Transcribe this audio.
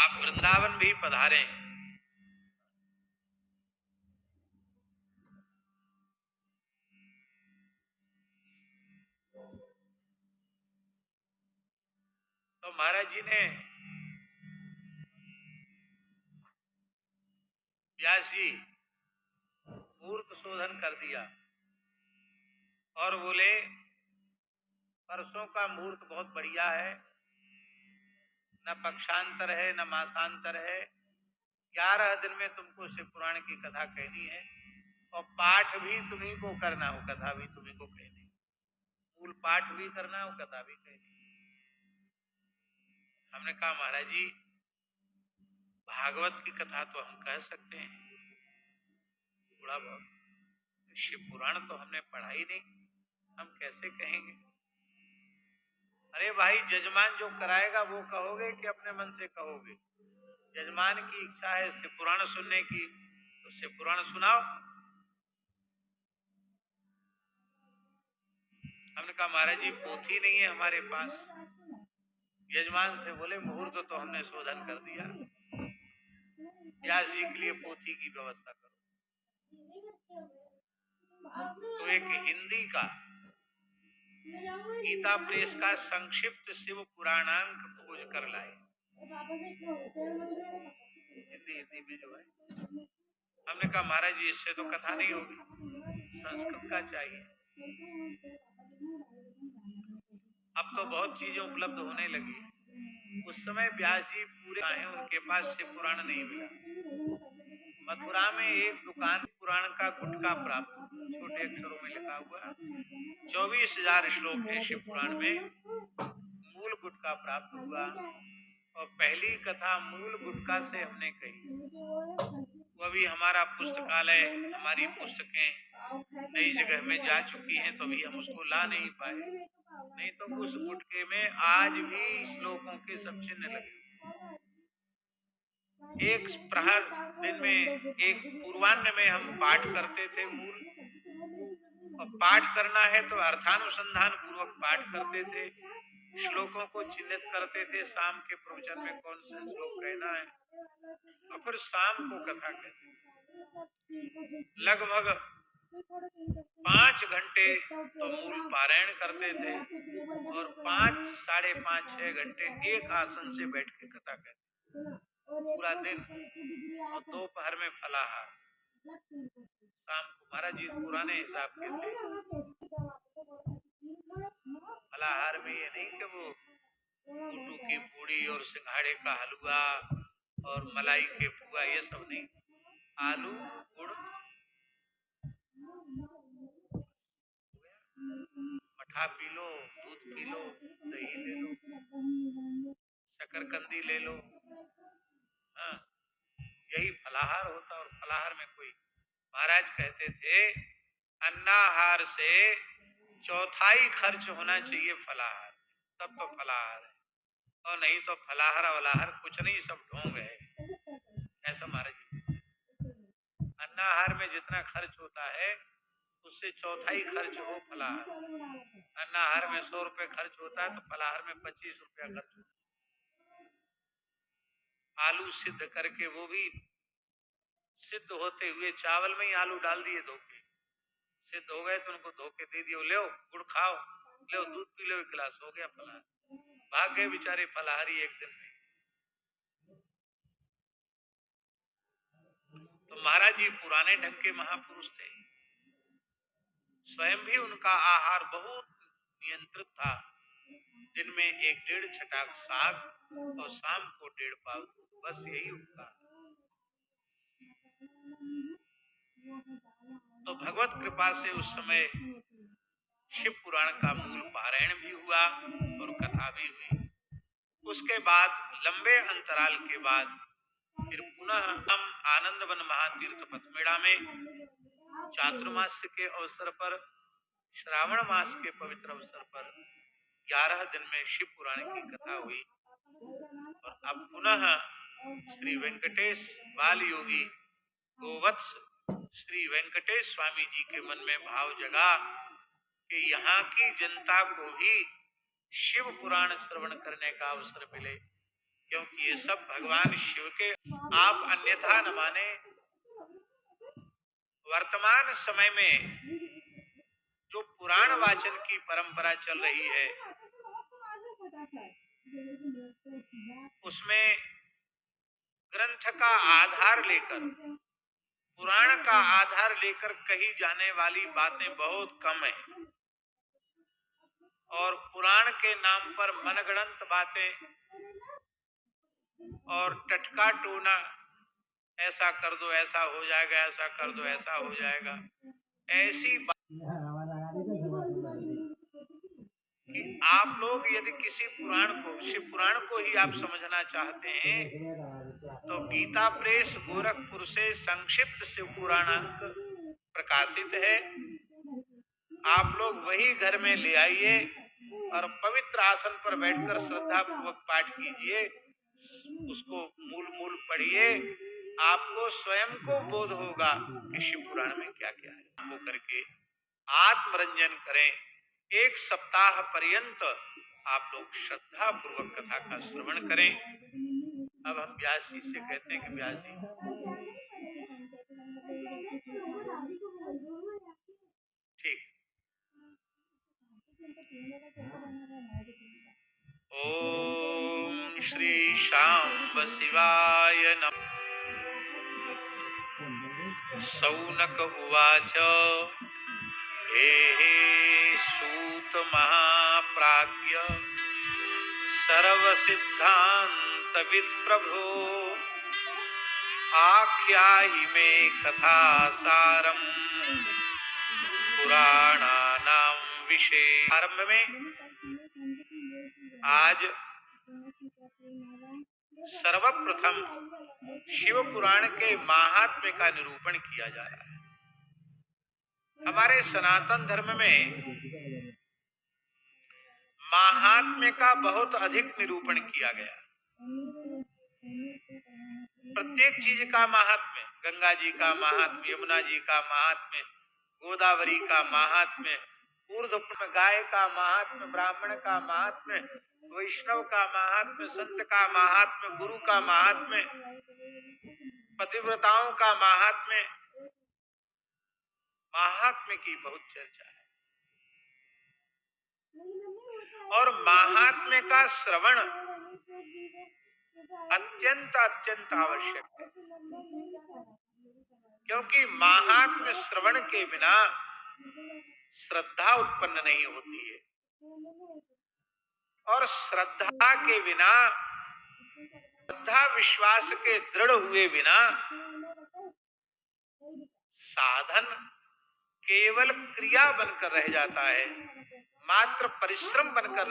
आप वृंदावन भी पधारें। तो महाराज जी ने व्यास जी मूर्त शोधन कर दिया और बोले परसों का मुहूर्त बहुत बढ़िया है, न पक्षांतर है न मासांतर है। 11 दिन में तुमको शिव पुराण की कथा कहनी है और पाठ भी तुम्ही को करना हो, कथा भी तुम्ही को कहनी, मूल पाठ भी करना हो, कथा भी कहनी। हमने कहा महाराज जी भागवत की कथा तो हम कह सकते हैं थोड़ा बहुत, शिव पुराण तो हमने पढ़ा ही नहीं, हम कैसे कहेंगे। अरे भाई जजमान जो कराएगा वो कहोगे कि अपने मन से कहोगे? जजमान की इच्छा है शिव पुराण सुनने की तो शिव पुराण सुनाओ। हमने कहा महाराज जी पोथी नहीं है हमारे पास। यजमान से बोले मुहूर्त तो हमने शोधन कर दिया, व्यास जी के लिए पोथी की व्यवस्था करो। तो एक हिंदी का गीता प्रेस का संक्षिप्त शिव पुराणांक खोज कर लाए, हिंदी में जो है। हमने कहा महाराज जी इससे तो कथा नहीं होगी, संस्कृत का चाहिए। अब तो बहुत चीजें उपलब्ध होने लगी, उस समय व्यास जी पूरे आए, उनके पास शिव पुराण नहीं मिला। मथुरा में एक दुकान पुराण का गुटका प्राप्त, छोटे अक्षरों में लिखा हुआ 24,000 श्लोक है शिव पुराण में, मूल गुटका प्राप्त हुआ और पहली कथा मूल गुटका से हमने कही। वो अभी हमारा पुस्तकालय, हमारी पुस्तकें नई जगह में जा चुकी हैं तो अभी हम उसको ला नहीं पाए, नहीं तो उस गुटके में आज भी श्लोकों के सब चिन्ह लगे। एक प्रहर दिन में, एक पूर्वान्ह में हम पाठ करते थे मूल, और पाठ करना है तो अर्थानुसंधान पूर्वक पाठ करते थे, श्लोकों को चिन्हित करते थे, शाम के प्रवचन में कौन से श्लोक कहना है, और फिर शाम को कथा कहते। लगभग 5 घंटे तो मूल पारायण करते थे और 5, 5.5, 6 घंटे एक आसन से बैठ के कथा कहते पूरा दिन, और दोपहर में फलाहार। शाम को महाराज जी पुराने हिसाब के थे, फलाहार में ये नहीं कि वो ऊटू की पूड़ी और सिंघाड़े का हलवा और मलाई के फुआ, ये सब नहीं, आलू गुड़, मठा पी लो, दूध पी लो, दही ले लो, शकरकंदी ले लो, हाँ यही फलाहार होता। और फलाहार में कोई, महाराज कहते थे अन्नाहार से चौथाई खर्च होना चाहिए फलाहार, तब तो फलाहार है, और नहीं तो फलाहार वलाहार कुछ नहीं, सब ढोंग है। ऐसा महाराज जी, अन्नाहार में जितना खर्च होता है उससे चौथाई खर्च हो फलाहार। अन्नाहार में 100 रुपए खर्च होता है तो फलाहार में 25 रुपया खर्च होता है। आलू सिद्ध करके, वो भी सिद्ध होते हुए चावल में ही आलू डाल दिए धोके, सिद्ध हो गए तो उनको धोके दे दियो, ले गुड़ खाओ, ले दूध पी लो, एक गिलास, हो गया फलाहार। भाग गए बेचारे फलाहारी एक दिन में। तो महाराज जी पुराने ढंग के महापुरुष थे, स्वयं भी उनका आहार बहुत नियंत्रित था, दिन में 1-1.5 छटाक साग और शाम को 1.5 पाव दूध, बस यही उनका। तो भगवत कृपा से उस समय शिव पुराण का मूल पारायण भी हुआ और कथा भी हुई। उसके बाद लंबे अंतराल के बाद फिर पुनः हम आनंदवन महातीर्थ पथमेड़ा में चातुर्मास्य के अवसर पर, श्रावण मास के पवित्र अवसर पर 11 दिन में शिव पुराण की कथा हुई। और अब पुनः श्री वेंकटेश बाल योगी गोवत्स श्री वेंकटेश स्वामी जी के मन में भाव जगा कि यहाँ की जनता को भी शिव पुराण श्रवण करने का अवसर मिले, क्योंकि ये सब भगवान शिव के, आप अन्यथा न माने। वर्तमान समय में जो पुराण वाचन की परंपरा चल रही है, उसमें ग्रंथ का आधार लेकर, पुराण का आधार लेकर कही जाने वाली बातें बहुत कम है, और पुराण के नाम पर मनगढ़ंत बातें और टटका टोना, ऐसा कर दो ऐसा हो जाएगा, ऐसा कर दो ऐसा हो जाएगा, ऐसी बात कि आप लोग यदि किसी पुराण को, शिव पुराण को ही आप समझना चाहते हैं, तो गीता प्रेस गोरखपुर से संक्षिप्त शिव पुराणांक प्रकाशित है। आप लोग वही घर में ले आइए और पवित्र आसन पर बैठकर श्रद्धा पूर्वक पाठ कीजिए, उसको मूल मूल पढ़िए, आपको स्वयं को बोध होगा कि शिव पुराण में क्या क्या है। वो करके आत्मरंजन करें। एक सप्ताह पर्यंत आप लोग श्रद्धा पूर्वक कथा का श्रवण करें। अब हम व्यास जी से कहते हैं कि व्यास जी, ठीक। ओम श्री शांब शिवाय नमः। सौनक उवाच हे सूत महाप्राज्ञ सर्व सिद्धांत विद प्रभो आख्याहि मे कथा सारम पुराणानां विषय। आरंभ में आज सर्वप्रथम शिव पुराण के महात्म्य का निरूपण किया जा रहा है। हमारे सनातन धर्म में महात्म्य का बहुत अधिक निरूपण किया गया। प्रत्येक चीज का महात्म्य, गंगा जी का महात्म्य, यमुना जी का महात्म्य, गोदावरी का महात्म्य, ऊर्ध्व गाय का महात्म्य, ब्राह्मण का महात्म्य, वैष्णव का महात्म्य, संत का महात्म्य, गुरु का महात्म्य, पतिव्रताओं का महात्म्य, महात्म्य की बहुत चर्चा है। और महात्म्य का श्रवण अत्यंत अत्यंत आवश्यक है, क्योंकि महात्म्य श्रवण के बिना श्रद्धा उत्पन्न नहीं होती है, और श्रद्धा के बिना, श्रद्धा विश्वास के दृढ़ हुए बिना साधन केवल क्रिया बनकर रह जाता है, मात्र परिश्रम बनकर रह